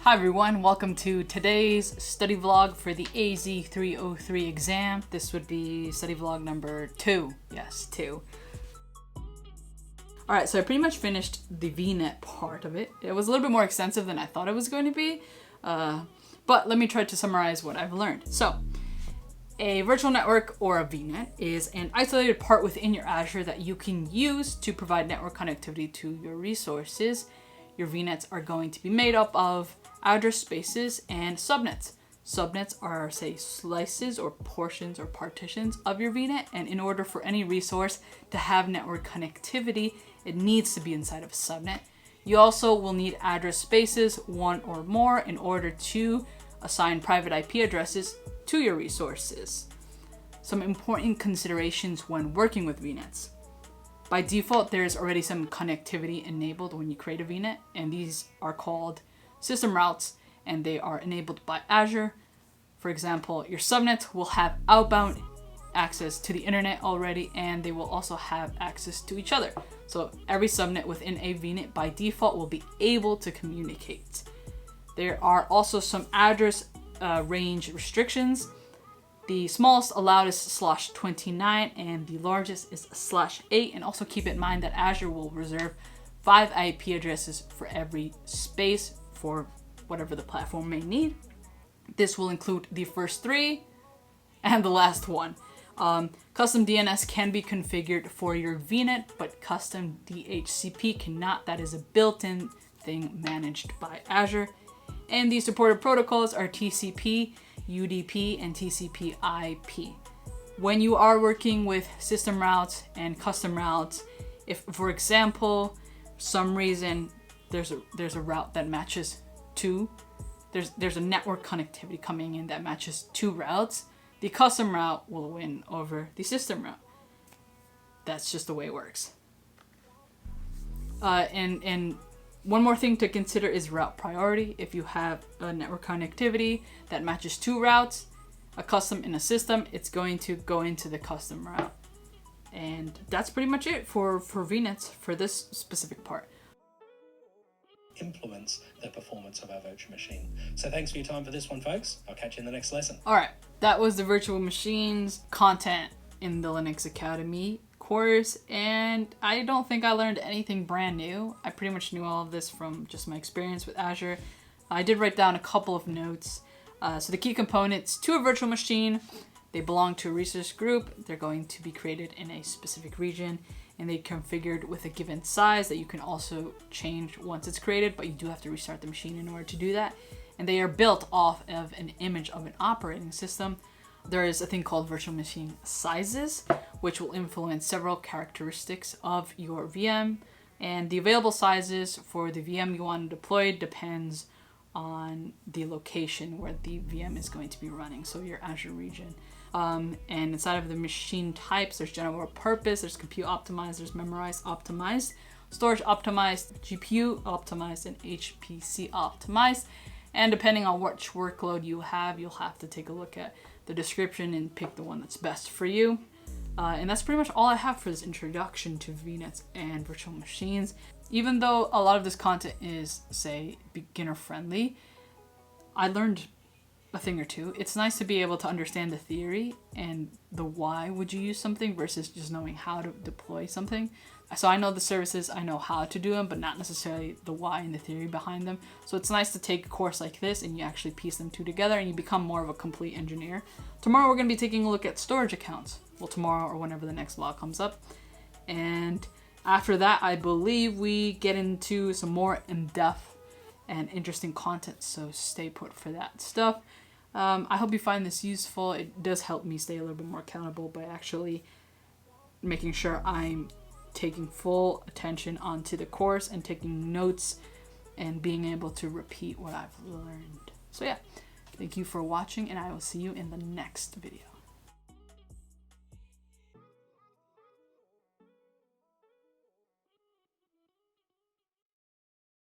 Hi everyone, welcome to today's study vlog for the AZ-303 exam. This would be study vlog number 2. Yes, 2. Alright, so I pretty much finished the VNet part of it. It was a little bit more extensive than I thought it was going to be, but let me try to summarize what I've learned. So, a virtual network or a VNet is an isolated part within your Azure that you can use to provide network connectivity to your resources. Your VNets are going to be made up of address spaces and subnets. Subnets are, say, slices or portions or partitions of your VNet, and in order for any resource to have network connectivity, it needs to be inside of a subnet. You also will need address spaces, one or more, in order to assign private IP addresses to your resources. Some important considerations when working with VNets. By default, there's already some connectivity enabled when you create a VNet, and these are called system routes, and they are enabled by Azure. For example, your subnet will have outbound access to the internet already, and they will also have access to each other. So every subnet within a VNet by default will be able to communicate. There are also some address range restrictions. The smallest allowed is /29 and the largest is /8. And also keep in mind that Azure will reserve 5 IP addresses for every space for whatever the platform may need. This will include the first 3 and the last one. Custom DNS can be configured for your VNet, but custom DHCP cannot. That is a built-in thing managed by Azure. And the supported protocols are TCP, UDP, and TCP/IP. When you are working with system routes and custom routes, if, for example, some reason there's a route that matches two, there's a network connectivity coming in that matches 2 routes, the custom route will win over the system route. That's just the way it works. And one more thing to consider is route priority. If you have a network connectivity that matches 2 routes, a custom in a system, it's going to go into the custom route. And that's pretty much it for VNets for this specific part. Influence the performance of our virtual machine. So thanks for your time for this one, folks. I'll catch you in the next lesson. All right, that was the virtual machines content in the Linux Academy course, and I don't think I learned anything brand new. I pretty much knew all of this from just my experience with Azure. I did write down a couple of notes. So the key components to a virtual machine, they belong to a resource group. They're going to be created in a specific region, and they configured with a given size that you can also change once it's created, but you do have to restart the machine in order to do that. And they are built off of an image of an operating system. There is a thing called virtual machine sizes, which will influence several characteristics of your VM. And the available sizes for the VM you want to deploy depends on the location where the VM is going to be running, so your Azure region. And inside of the machine types, there's general purpose, there's compute optimized, there's memorized optimized, storage optimized, GPU optimized, and HPC optimized. And depending on which workload you have, you'll have to take a look at the description and pick the one that's best for you. And that's pretty much all I have for this introduction to VNets and virtual machines. Even though a lot of this content is, say, beginner friendly, I learned a thing or two. It's nice to be able to understand the theory and the why would you use something versus just knowing how to deploy something. So I know the services, I know how to do them, but not necessarily the why and the theory behind them. So it's nice to take a course like this and you actually piece them two together and you become more of a complete engineer. Tomorrow we're going to be taking a look at storage accounts. Well, tomorrow or whenever the next vlog comes up. And after that, I believe we get into some more in-depth and interesting content. So stay put for that stuff. I hope you find this useful. It does help me stay a little bit more accountable by actually making sure I'm taking full attention onto the course and taking notes and being able to repeat what I've learned. So yeah, thank you for watching, and I will see you in the next video.